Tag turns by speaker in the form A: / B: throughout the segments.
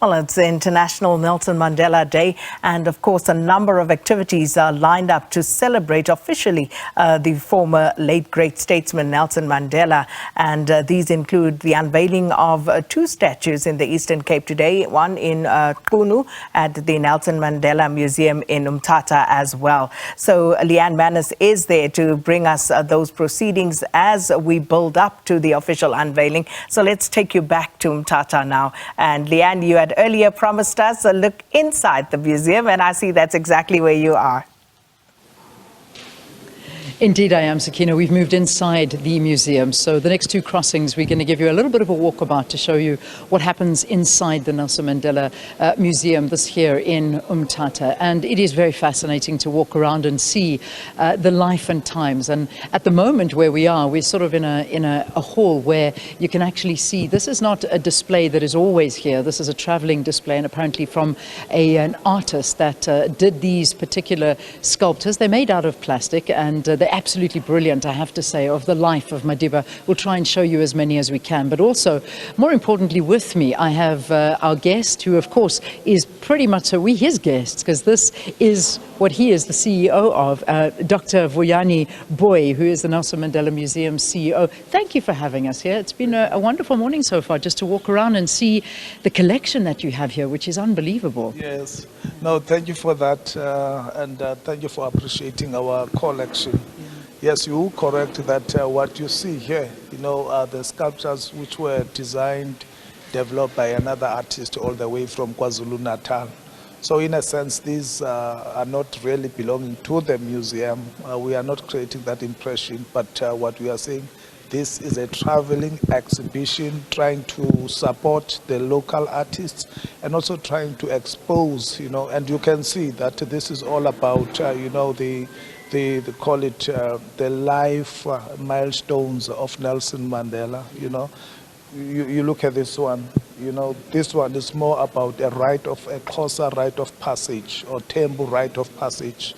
A: Well, it's International Nelson Mandela Day, and of course a number of activities are lined up to celebrate officially the former late great statesman Nelson Mandela, and these include the unveiling of two statues in the Eastern Cape today, one in Qunu at the Nelson Mandela Museum in Mthatha as well. So Leanne Manus is there to bring us those proceedings as we build up to the official unveiling. So let's take you back to Mthatha now. And Leanne, you had earlier promised us a look inside the museum, and I see that's exactly where you are.
B: Indeed I am, Sakina. We've moved inside the museum. So the next two crossings, we're going to give you a little bit of a walkabout to show you what happens inside the Nelson Mandela Museum this here in Mthatha. And it is very fascinating to walk around and see the life and times. And at the moment where we are, we're sort of in a hall where you can actually see, this is not a display that is always here. This is a traveling display, and apparently from an artist that did these particular sculptures. They're made out of plastic, and they're absolutely brilliant, I have to say, of the life of Madiba. We'll try and show you as many as we can, but also, more importantly, with me, I have our guest, who of course is pretty much so we his guests, because this is what he is the CEO of, Dr. Vuyani Booi, who is the Nelson Mandela Museum CEO. Thank you for having us here. It's been a wonderful morning so far, just to walk around and see the collection that you have here, which is unbelievable.
C: Yes. No, thank you for that, and thank you for appreciating our collection. Yes, you correct that what you see here, you know, are the sculptures which were designed, developed by another artist all the way from KwaZulu-Natal. So in a sense, these are not really belonging to the museum. We are not creating that impression, but what we are saying, this is a traveling exhibition trying to support the local artists and also trying to expose, you know, and you can see that this is all about, you know, they call it the life milestones of Nelson Mandela, you know. You look at this one, you know, this one is more about a Xhosa rite of passage or Tembu rite of passage,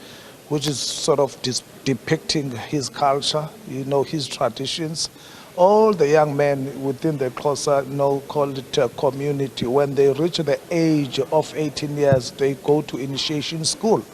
C: which is sort of depicting his culture, you know, his traditions. All the young men within the Xhosa, you know, call it a community. When they reach the age of 18 years, they go to initiation school.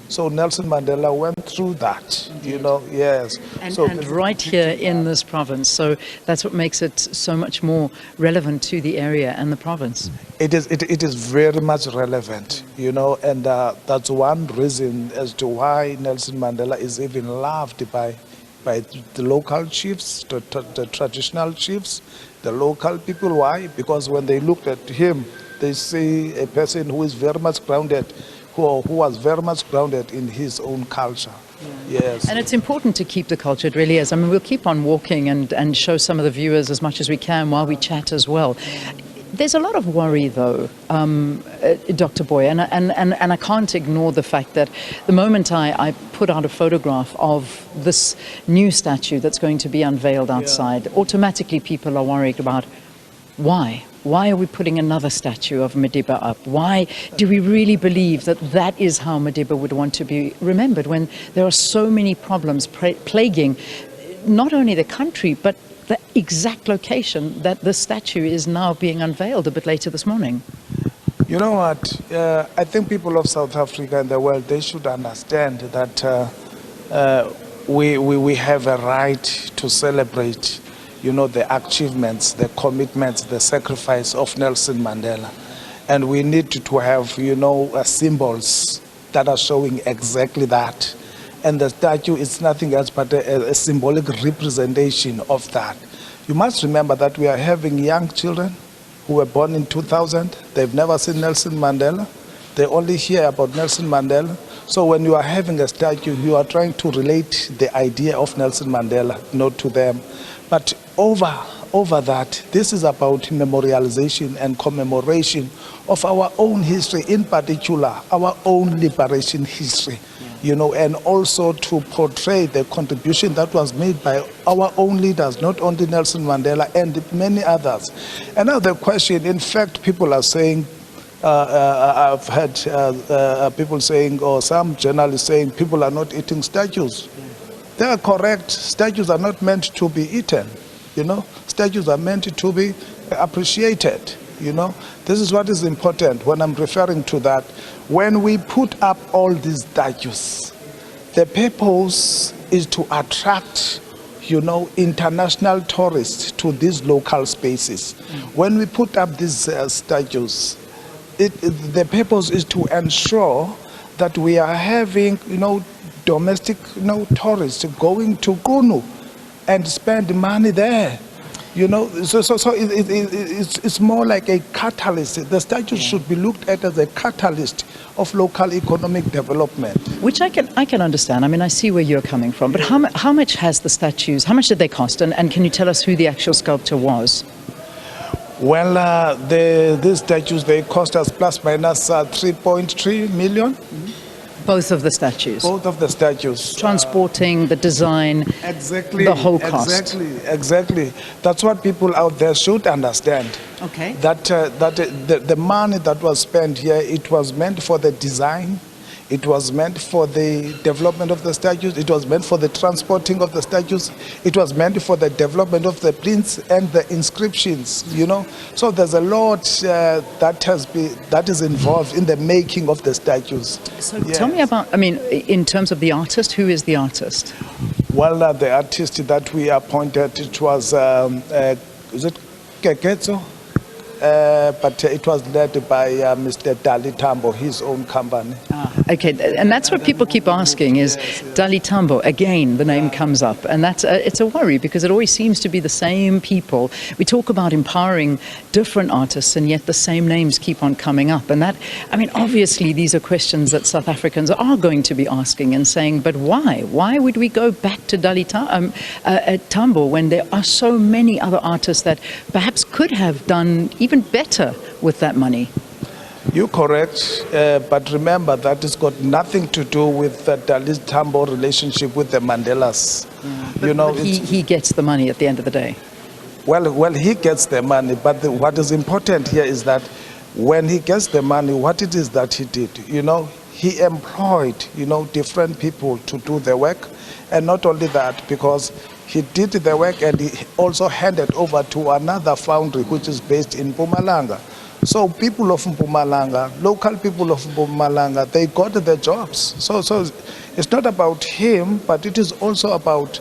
C: So Nelson Mandela went through that, you know, yes.
B: And right here in this province, so that's what makes it so much more relevant to the area and the province.
C: It is very much relevant, you know, and that's one reason as to why Nelson Mandela is even loved by the local chiefs, the traditional chiefs, the local people. Why? Because when they look at him, they see a person who is very much grounded, who was very much grounded in his own culture. Yeah. Yes.
B: And it's important to keep the culture, it really is. I mean, we'll keep on walking and show some of the viewers as much as we can while we chat as well. There's a lot of worry, though, Dr. Booi, and I can't ignore the fact that the moment I put out a photograph of this new statue that's going to be unveiled outside, automatically people are worried about why. Why are we putting another statue of Madiba up? Why do we really believe that that is how Madiba would want to be remembered, when there are so many problems plaguing not only the country, but the exact location that this statue is now being unveiled a bit later this morning?
C: You know what? I think people of South Africa and the world, they should understand that we have a right to celebrate, you know, the achievements, the commitments, the sacrifice of Nelson Mandela. And we need to have, you know, symbols that are showing exactly that. And the statue is nothing else but a symbolic representation of that. You must remember that we are having young children who were born in 2000. They've never seen Nelson Mandela. They only hear about Nelson Mandela. So when you are having a statue, you are trying to relate the idea of Nelson Mandela, not to them. But over that, this is about memorialization and commemoration of our own history, in particular, our own liberation history, you know, and also to portray the contribution that was made by our own leaders, not only Nelson Mandela and many others. And now the question, in fact, people are saying, I've had people saying, or some journalists saying, people are not eating statues. They are correct. Statues are not meant to be eaten. You know, statues are meant to be appreciated. you know. This is what is important when I'm referring to that. When we put up all these statues, the purpose is to attract, you know, international tourists to these local spaces. When we put up these statues, the purpose is to ensure that we are having, you know, domestic, you know, tourists going to Qunu and spend money there. You know, so it's more like a catalyst. The statues should be looked at as a catalyst of local economic development.
B: Which I can understand. I mean, I see where you're coming from. But how much has the statues, how much did they cost? And can you tell us who the actual sculptor was?
C: Well, these statues, they cost us plus minus 3.3 million.
B: Both of the statues?
C: Both of the statues.
B: Transporting, the design,
C: exactly,
B: the whole cost.
C: Exactly. That's what people out there should understand.
B: Okay.
C: That the money that was spent here, it was meant for the design, it was meant for the development of the statues, it was meant for the transporting of the statues, it was meant for the development of the prints and the inscriptions, you know. So there's a lot that is involved in the making of the statues.
B: So tell me about, I mean, in terms of the artist, who is the artist?
C: Well, the artist that we appointed, it was, is it Keketso? But it was led by Mr. Dali Tambo, his own company.
B: Okay, and that's what people keep asking is Dali Tambo. Again, the name comes up, and that's it's a worry because it always seems to be the same people. We talk about empowering different artists, and yet the same names keep on coming up. And that, I mean, obviously these are questions that South Africans are going to be asking and saying, but why? Why would we go back to Dali Tambo when there are so many other artists that perhaps could have done even better with that money?
C: You're correct, but remember that it's got nothing to do with the Dali Tambo relationship with the Mandelas. You know,
B: but he gets the money at the end of the day.
C: Well, he gets the money, but what is important here is that when he gets the money, what it is that he did, you know, he employed, you know, different people to do the work, and not only that, because he did the work and he also handed over to another foundry which is based in Mpumalanga. So people of Mpumalanga, local people of Mpumalanga, they got the jobs. So it's not about him, but it is also about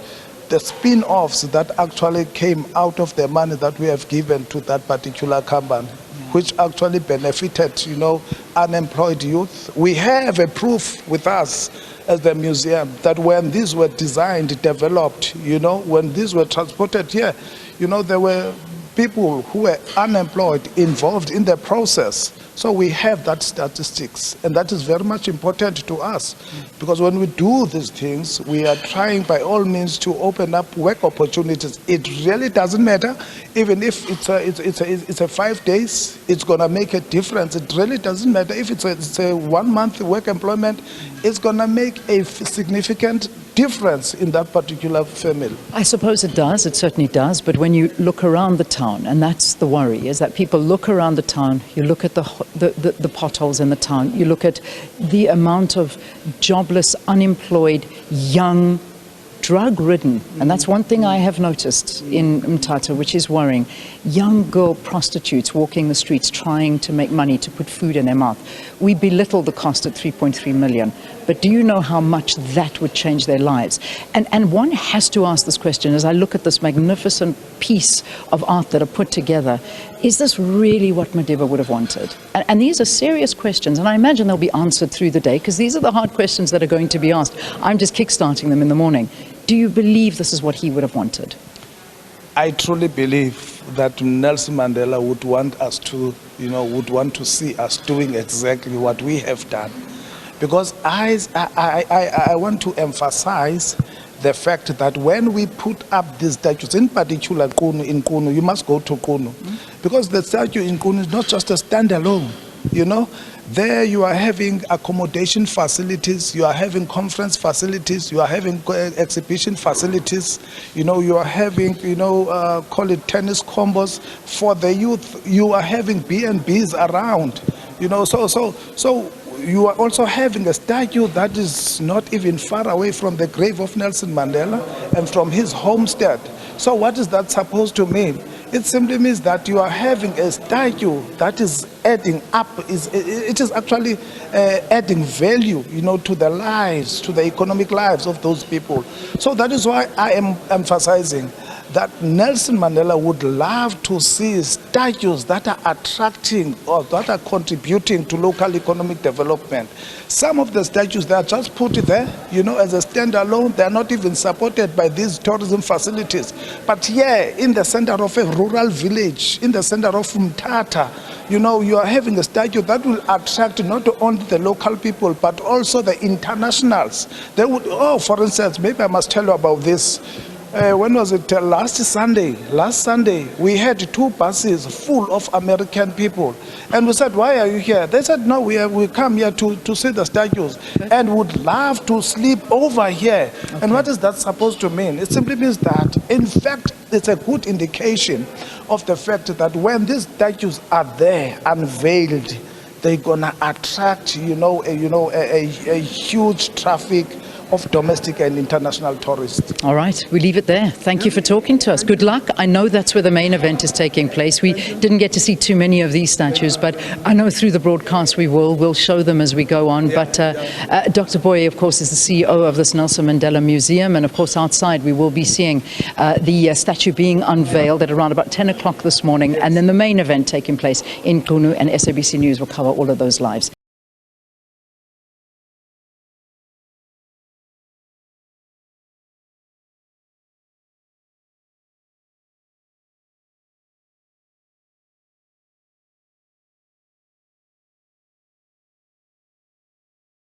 C: the spin-offs that actually came out of the money that we have given to that particular company, which actually benefited, you know, unemployed youth. We have a proof with us as the museum that when these were designed, developed, you know, when these were transported here, you know, there were people who were unemployed involved in the process. So we have that statistics, and that is very much important to us, because when we do these things, we are trying by all means to open up work opportunities. It really doesn't matter, even if it's a 5 days, it's gonna make a difference. It really doesn't matter if it's a 1 month work employment, it's gonna make a significant difference in that particular family.
B: I suppose it does, it certainly does, but when you look around the town, and that's the worry, is that people look around the town, you look at the potholes in the town, you look at the amount of jobless, unemployed, young, drug-ridden, and that's one thing I have noticed in Mthatha, which is worrying. Young girl prostitutes walking the streets trying to make money to put food in their mouth. We belittle the cost at 3.3 million, but do you know how much that would change their lives? And one has to ask this question as I look at this magnificent piece of art that are put together. Is this really what Madiba would have wanted? And these are serious questions, and I imagine they'll be answered through the day, because these are the hard questions that are going to be asked. I'm just kickstarting them in the morning. Do you believe this is what he would have wanted?
C: I truly believe that Nelson Mandela would want us to, you know, would want to see us doing exactly what we have done. Because I want to emphasize the fact that when we put up these statues, in particular in Qunu, you must go to Qunu, because the statue in Qunu is not just a standalone, you know. There you are having accommodation facilities, you are having conference facilities, you are having exhibition facilities, you know, you are having, you know, call it tennis combos for the youth, you are having B&Bs around, you know, so you are also having a statue that is not even far away from the grave of Nelson Mandela and from his homestead. So what is that supposed to mean? It simply means that you are having a statue that is adding up, it is actually adding value, to the lives, to the economic lives of those people. So that is why I am emphasizing that Nelson Mandela would love to see statues that are attracting or that are contributing to local economic development. Some of the statues, they are just put there, as a standalone. They are not even supported by these tourism facilities. But here, in the center of a rural village, in the center of Mthatha, you are having a statue that will attract not only the local people, but also the internationals. They would, for instance, maybe I must tell you about this. When was it? Last Sunday, we had 2 buses full of American people. And we said, why are you here? They said, no, we come here to see the statues and would love to sleep over here. Okay. And what is that supposed to mean? It simply means that, in fact, it's a good indication of the fact that when these statues are there, unveiled, they're going to attract, a huge traffic of domestic and international tourists.
B: All right, we leave it there. Thank you for talking to us. Good luck. I know that's where the main event is taking place. We didn't get to see too many of these statues, but I know through the broadcast we'll show them as we go on. But Dr. Booi, of course, is the CEO of this Nelson Mandela Museum, and of course outside we will be seeing the statue being unveiled at around about 10 o'clock this morning, and then the main event taking place in Qunu, and SABC News will cover all of those lives.